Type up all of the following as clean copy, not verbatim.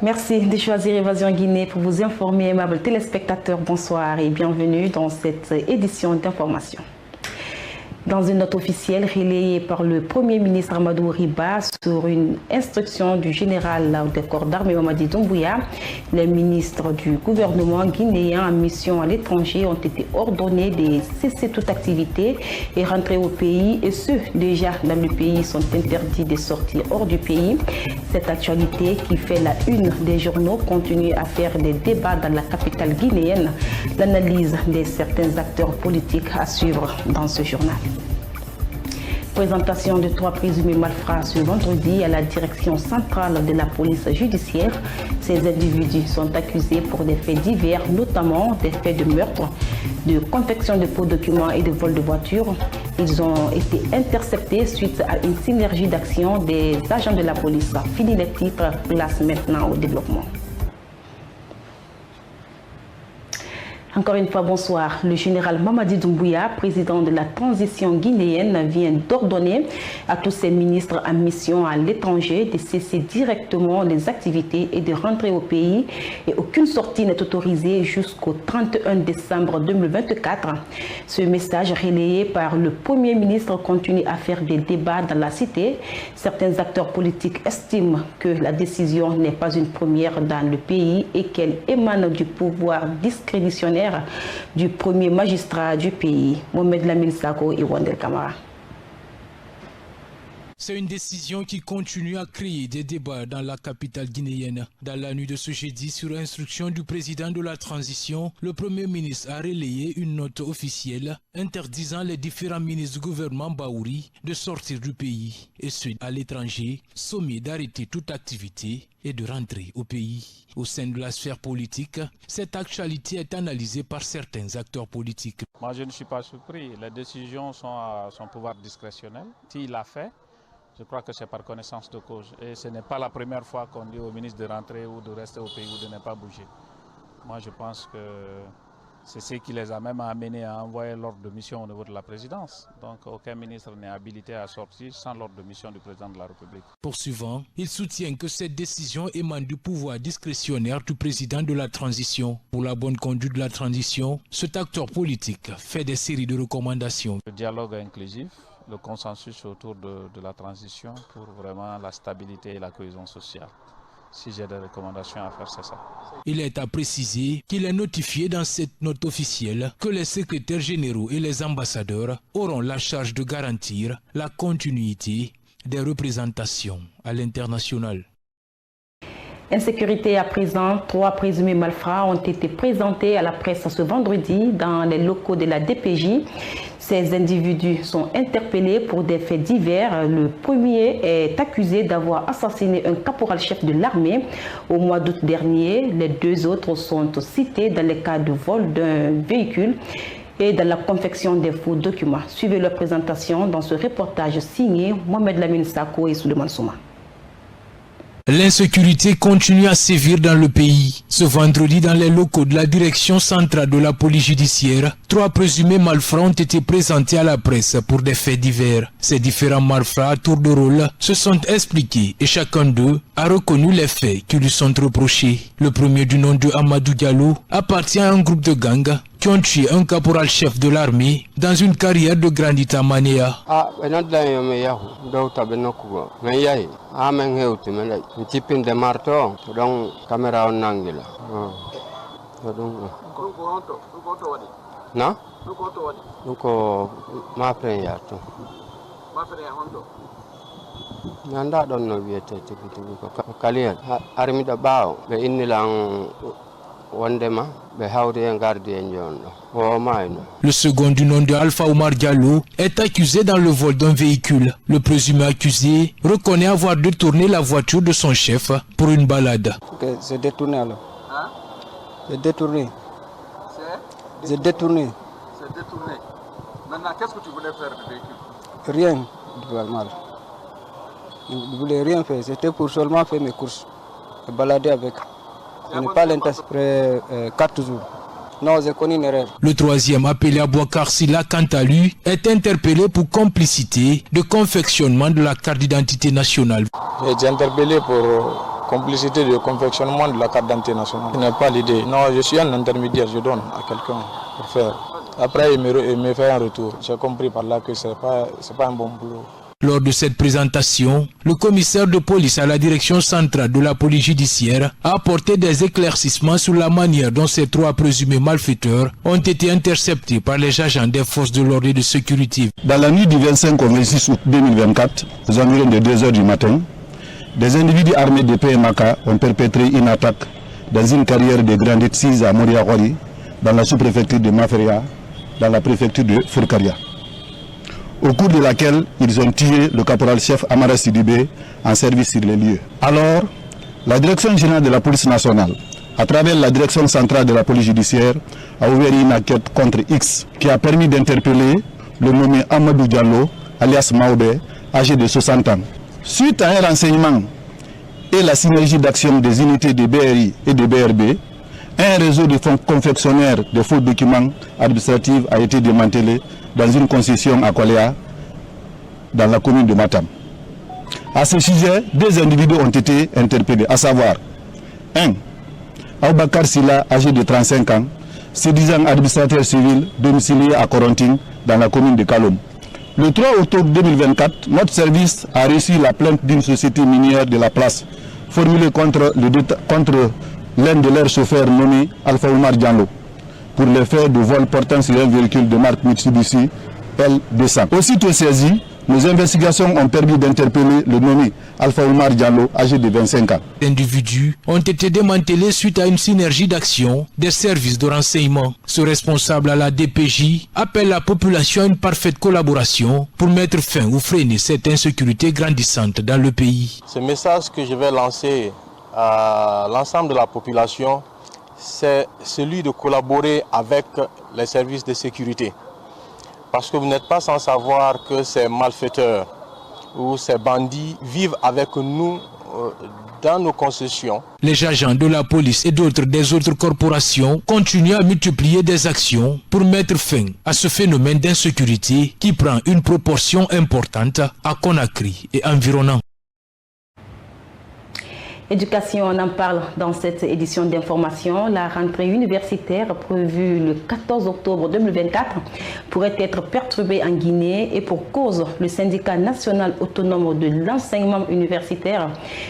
Merci de choisir Évasion Guinée pour vous informer, aimables téléspectateurs. Bonsoir et bienvenue dans cette édition d'information. Dans une note officielle relayée par le Premier ministre Amadou Riba sur une instruction du général des corps d'armée Mamadi Doumbouya, les ministres du gouvernement guinéen en mission à l'étranger ont été ordonnés de cesser toute activité et rentrer au pays, et ceux déjà dans le pays sont interdits de sortir hors du pays. Cette actualité qui fait la une des journaux continue à faire des débats dans la capitale guinéenne. L'analyse de certains acteurs politiques à suivre dans ce journal. Présentation de 3 présumés malfrats ce vendredi à la direction centrale de la police judiciaire. Ces individus sont accusés pour des faits divers, notamment des faits de meurtre, de confection de faux documents et de vol de voitures. Ils ont été interceptés suite à une synergie d'action des agents de la police. Fini les titres, place maintenant au développement. Encore une fois, bonsoir. Le général Mamadi Doumbouya, président de la transition guinéenne, vient d'ordonner à tous ses ministres en mission à l'étranger de cesser directement les activités et de rentrer au pays. Et aucune sortie n'est autorisée jusqu'au 31 décembre 2024. Ce message relayé par le Premier ministre continue à faire des débats dans la cité. Certains acteurs politiques estiment que la décision n'est pas une première dans le pays et qu'elle émane du pouvoir discrétionnaire du premier magistrat du pays, Mohamed Lamine Sako et Wandel Kamara. C'est une décision qui continue à créer des débats dans la capitale guinéenne. Dans la nuit de ce jeudi, sur instruction du président de la transition, le Premier ministre a relayé une note officielle interdisant les différents ministres du gouvernement Baouri de sortir du pays et ceux à l'étranger, sommés d'arrêter toute activité et de rentrer au pays. Au sein de la sphère politique, cette actualité est analysée par certains acteurs politiques. Moi, je ne suis pas surpris. Les décisions sont à son pouvoir discrétionnel. S'il l'a fait, je crois que c'est par connaissance de cause. Et ce n'est pas la première fois qu'on dit au ministre de rentrer ou de rester au pays ou de ne pas bouger. Moi, je pense que c'est ce qui les a même amenés à envoyer l'ordre de mission au niveau de la présidence. Donc, aucun ministre n'est habilité à sortir sans l'ordre de mission du président de la République. Poursuivant, il soutient que cette décision émane du pouvoir discrétionnaire du président de la transition. Pour la bonne conduite de la transition, cet acteur politique fait des séries de recommandations. Le dialogue inclusif, le consensus autour de la transition pour vraiment la stabilité et la cohésion sociale. Si j'ai des recommandations à faire, c'est ça. Il est à préciser qu'il est notifié dans cette note officielle que les secrétaires généraux et les ambassadeurs auront la charge de garantir la continuité des représentations à l'international. Insécurité à présent, 3 présumés malfrats ont été présentés à la presse ce vendredi dans les locaux de la DPJ. Ces individus sont interpellés pour des faits divers. Le premier est accusé d'avoir assassiné un caporal-chef de l'armée au mois d'août dernier. Les 2 autres sont cités dans les cas de vol d'un véhicule et dans la confection des faux documents. Suivez leur présentation dans ce reportage signé Mohamed Lamine Sako et Souleymane Souma. L'insécurité continue à sévir dans le pays. Ce vendredi, dans les locaux de la direction centrale de la police judiciaire, 3 présumés malfrats ont été présentés à la presse pour des faits divers. Ces différents malfrats à tour de rôle se sont expliqués et chacun d'eux a reconnu les faits qui lui sont reprochés. Le premier, du nom de Amadou Diallo, appartient à un groupe de gangs qui ont tué un caporal-chef de l'armée dans une carrière de Grandita Manéa. Le second, du nom de Alpha Omar Diallo, est accusé dans le vol d'un véhicule. Le présumé accusé reconnaît avoir détourné la voiture de son chef pour une balade. C'est détourné alors. C'est détourné. C'est détourné. C'est détourné. Maintenant, qu'est-ce que tu voulais faire du véhicule? Rien, mal. Je ne voulais rien faire. C'était pour seulement faire mes courses. Et balader avec. Je n'ai pas l'intention après 4 jours. Non, j'ai connu une erreur. Le troisième, appelé Abouakar Silla, quant à lui, est interpellé pour complicité de confectionnement de la carte d'identité nationale. J'ai été interpellé pour complicité de confectionnement de la carte d'identité nationale. Ce n'est pas l'idée. Non, je suis un intermédiaire, je donne à quelqu'un pour faire. Après, il me fait un retour. J'ai compris par là que ce n'est pas un bon boulot. Lors de cette présentation, le commissaire de police à la direction centrale de la police judiciaire a apporté des éclaircissements sur la manière dont ces 3 présumés malfaiteurs ont été interceptés par les agents des forces de l'ordre et de sécurité. Dans la nuit du 25 au 26 août 2024, aux environs de 2 h du matin, des individus armés de PMAK ont perpétré une attaque dans une carrière de granite 6 à Moriawari, dans la sous-préfecture de Maferia, dans la préfecture de Fourkaria, au cours de laquelle ils ont tué le caporal-chef Amara Sidibé en service sur les lieux. Alors, la direction générale de la police nationale, à travers la direction centrale de la police judiciaire, a ouvert une enquête contre X qui a permis d'interpeller le nommé Amadou Diallo, alias Maoubé, âgé de 60 ans. Suite à un renseignement et la synergie d'action des unités de BRI et de BRB, un réseau de confectionnaires de faux documents administratifs a été démantelé dans une concession à Koléa, dans la commune de Matam. À ce sujet, 2 individus ont été interpellés, à savoir 1. Aboubakar Silla, âgé de 35 ans, se disant administrateur civil domicilié à Korontine, dans la commune de Kalom. Le 3 octobre 2024, notre service a reçu la plainte d'une société minière de la place, formulée contre l'un de leurs chauffeurs nommé Alpha Oumar Diallo, pour le fait de vol portant sur un véhicule de marque Mitsubishi L200. Aussitôt saisi, nos investigations ont permis d'interpeller le nommé Alpha Oumar Diallo, âgé de 25 ans. Les individus ont été démantelés suite à une synergie d'action des services de renseignement. Ce responsable à la DPJ appelle la population à une parfaite collaboration pour mettre fin ou freiner cette insécurité grandissante dans le pays. Ce message que je vais lancer à l'ensemble de la population, c'est celui de collaborer avec les services de sécurité. Parce que vous n'êtes pas sans savoir que ces malfaiteurs ou ces bandits vivent avec nous dans nos concessions. Les agents de la police et des autres corporations continuent à multiplier des actions pour mettre fin à ce phénomène d'insécurité qui prend une proportion importante à Conakry et environnant. Éducation, on en parle dans cette édition d'information. La rentrée universitaire prévue le 14 octobre 2024 pourrait être perturbée en Guinée et pour cause, le syndicat national autonome de l'enseignement universitaire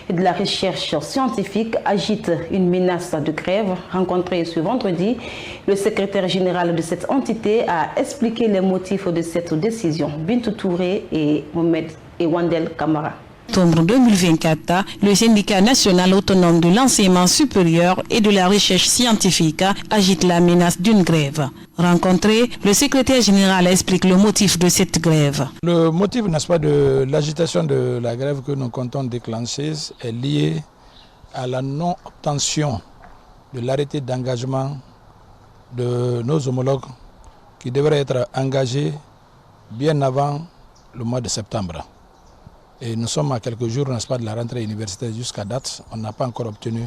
et de la recherche scientifique agite une menace de grève. Rencontré ce vendredi, le secrétaire général de cette entité a expliqué les motifs de cette décision. Bintou Touré et Mohamed et Wandel Kamara. Octobre 2024, le syndicat national autonome de l'enseignement supérieur et de la recherche scientifique agite la menace d'une grève. Rencontré, le secrétaire général explique le motif de cette grève. Le motif, n'est-ce pas, de l'agitation de la grève que nous comptons déclencher est lié à la non-obtention de l'arrêté d'engagement de nos homologues qui devraient être engagés bien avant le mois de septembre. Et nous sommes à quelques jours, n'est-ce pas, de la rentrée universitaire jusqu'à date. On n'a pas encore obtenu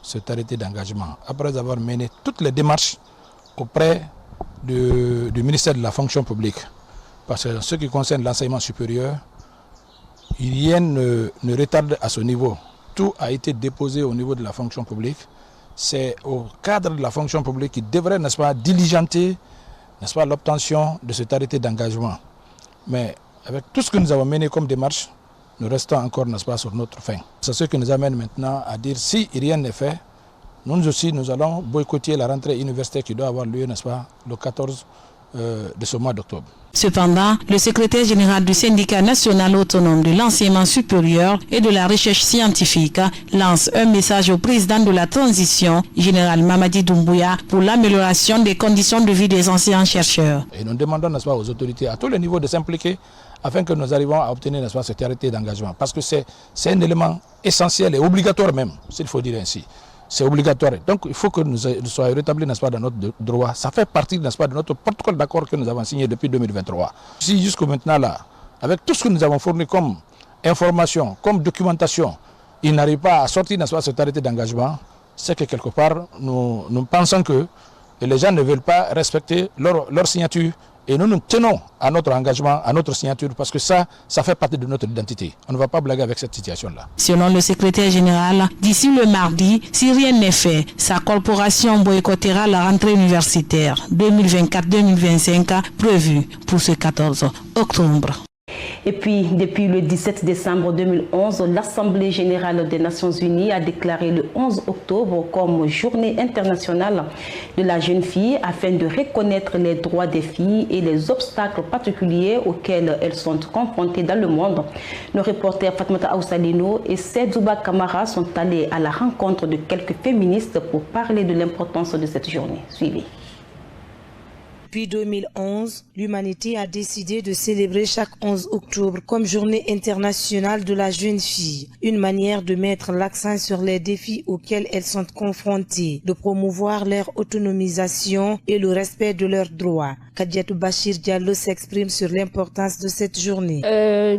cet arrêté d'engagement. Après avoir mené toutes les démarches auprès du ministère de la fonction publique. Parce que en ce qui concerne l'enseignement supérieur, rien ne retarde à ce niveau. Tout a été déposé au niveau de la fonction publique. C'est au cadre de la fonction publique qui devrait, n'est-ce pas, diligenter, n'est-ce pas, l'obtention de cet arrêté d'engagement. Mais avec tout ce que nous avons mené comme démarche, nous restons encore, n'est-ce pas, sur notre fin. C'est ce qui nous amène maintenant à dire si rien n'est fait, nous aussi nous allons boycotter la rentrée universitaire qui doit avoir lieu, n'est-ce pas, le 14 de ce mois d'octobre. Cependant, le secrétaire général du syndicat national autonome de l'enseignement supérieur et de la recherche scientifique lance un message au président de la transition, général Mamadi Doumbouya, pour l'amélioration des conditions de vie des anciens chercheurs. Et nous demandons, n'est-ce pas, aux autorités à tous les niveaux de s'impliquer afin que nous arrivions à obtenir, n'est-ce pas, cet arrêté d'engagement. Parce que c'est un élément essentiel et obligatoire même, s'il faut dire ainsi. C'est obligatoire. Donc il faut que nous soyons rétablis, n'est-ce pas, dans notre droit. Ça fait partie, n'est-ce pas, de notre protocole d'accord que nous avons signé depuis 2023. Si jusqu'au maintenant là, avec tout ce que nous avons fourni comme information, comme documentation, il n'arrive pas à sortir, n'est-ce pas, cet arrêté d'engagement, c'est que quelque part, nous pensons que les gens ne veulent pas respecter leur signature Et nous nous tenons à notre engagement, à notre signature, parce que ça fait partie de notre identité. On ne va pas blaguer avec cette situation-là. Selon le secrétaire général, d'ici le mardi, si rien n'est fait, sa corporation boycottera la rentrée universitaire 2024-2025 prévue pour ce 14 octobre. Et puis, depuis le 17 décembre 2011, l'Assemblée générale des Nations unies a déclaré le 11 octobre comme journée internationale de la jeune fille afin de reconnaître les droits des filles et les obstacles particuliers auxquels elles sont confrontées dans le monde. Nos reporters Fatmata Aoussalino et Sedouba Kamara sont allés à la rencontre de quelques féministes pour parler de l'importance de cette journée. Suivez. Depuis 2011, l'humanité a décidé de célébrer chaque 11 octobre comme journée internationale de la jeune fille. Une manière de mettre l'accent sur les défis auxquels elles sont confrontées, de promouvoir leur autonomisation et le respect de leurs droits. Kadiatou Bachir Diallo s'exprime sur l'importance de cette journée.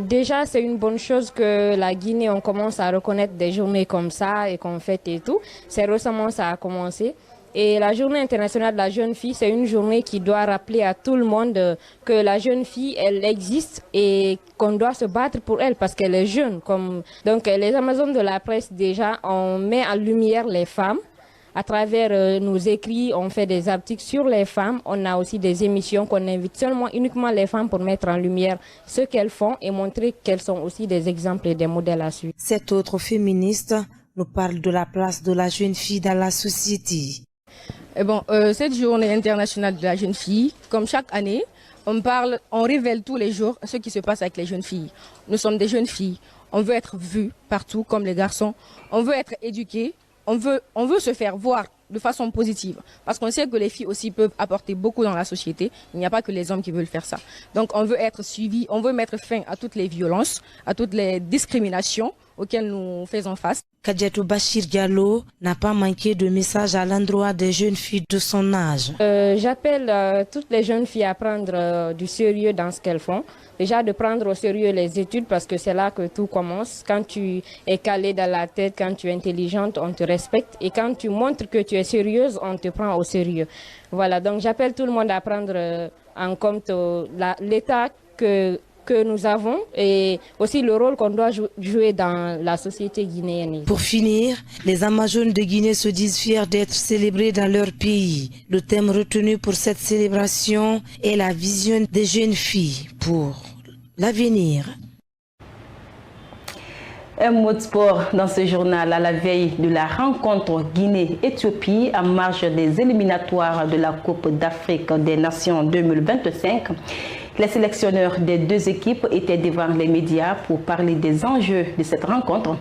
Déjà, c'est une bonne chose que la Guinée, on commence à reconnaître des journées comme ça et qu'on fête et tout. C'est récemment ça a commencé. Et la journée internationale de la jeune fille, c'est une journée qui doit rappeler à tout le monde que la jeune fille, elle existe et qu'on doit se battre pour elle parce qu'elle est jeune. Donc les Amazones de la presse, déjà, on met en lumière les femmes. À travers nos écrits, on fait des articles sur les femmes. On a aussi des émissions qu'on invite uniquement les femmes pour mettre en lumière ce qu'elles font et montrer qu'elles sont aussi des exemples et des modèles à suivre. Cette autre féministe nous parle de la place de la jeune fille dans la société. Cette journée internationale de la jeune fille, comme chaque année, on révèle tous les jours ce qui se passe avec les jeunes filles. Nous sommes des jeunes filles, on veut être vues partout comme les garçons, on veut être éduquées, on veut se faire voir de façon positive. Parce qu'on sait que les filles aussi peuvent apporter beaucoup dans la société. Il n'y a pas que les hommes qui veulent faire ça. Donc on veut être suivis, on veut mettre fin à toutes les violences, à toutes les discriminations auxquelles nous faisons face. Kadiatou Bachir Diallo n'a pas manqué de messages à l'endroit des jeunes filles de son âge. J'appelle toutes les jeunes filles à prendre du sérieux dans ce qu'elles font. Déjà de prendre au sérieux les études parce que c'est là que tout commence. Quand tu es calé dans la tête, quand tu es intelligente, on te respecte. Et quand tu montres que tu es sérieuse, on te prend au sérieux. Voilà, donc j'appelle tout le monde à prendre en compte l'état que nous avons et aussi le rôle qu'on doit jouer dans la société guinéenne. Pour finir, les Amazones de Guinée se disent fiers d'être célébrés dans leur pays. Le thème retenu pour cette célébration est la vision des jeunes filles pour l'avenir. Un mot de sport dans ce journal à la veille de la rencontre Guinée-Éthiopie en marge des éliminatoires de la Coupe d'Afrique des Nations 2025. Les sélectionneurs des deux équipes étaient devant les médias pour parler des enjeux de cette rencontre.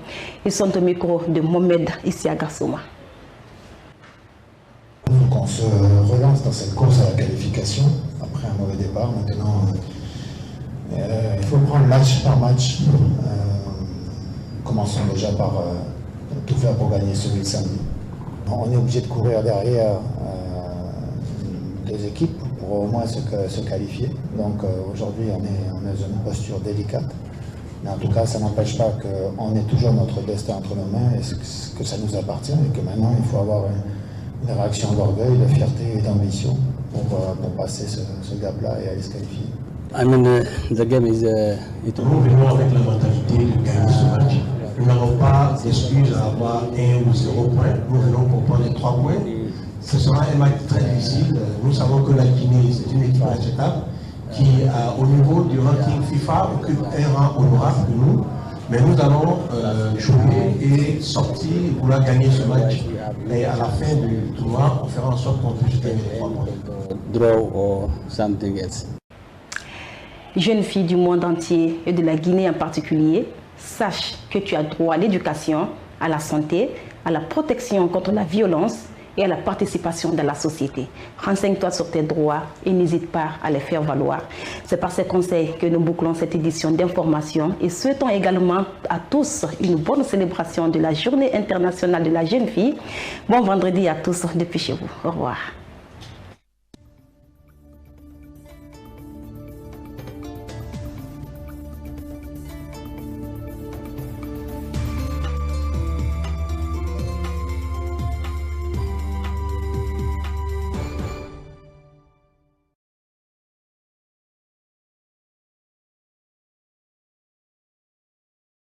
Ils sont au micro de Mohamed Issiagassouma. Donc on se relance dans cette course à la qualification après un mauvais départ. Maintenant, il faut prendre match par match. Commençons déjà par tout faire pour gagner celui de samedi. On est obligé de courir derrière deux équipes pour au moins se qualifier. Donc aujourd'hui on est dans une posture délicate. Mais en tout cas ça n'empêche pas qu'on ait toujours notre destin entre nos mains et que ça nous appartient et que maintenant il faut avoir une réaction d'orgueil, de fierté et d'ambition pour passer ce gap-là et aller se qualifier. Nous venons avec la mentalité de gagner ce match. Nous n'avons pas d'excuses à avoir 1 ou 0 points. Nous venons pour prendre les 3 points. Ce sera un match très difficile. Nous savons que la Guinée, c'est une équipe acceptable qui, au niveau du ranking FIFA, occupe un rang honorable que nous. Mais nous allons jouer et sortir pour gagner ce match. Et à la fin du tournoi, on fera en sorte qu'on puisse gagner les 3 points. Draw or something else. Jeunes filles du monde entier et de la Guinée en particulier, sache que tu as droit à l'éducation, à la santé, à la protection contre la violence et à la participation dans la société. Renseigne-toi sur tes droits et n'hésite pas à les faire valoir. C'est par ces conseils que nous bouclons cette édition d'information et souhaitons également à tous une bonne célébration de la Journée internationale de la jeune fille. Bon vendredi à tous depuis chez vous. Au revoir.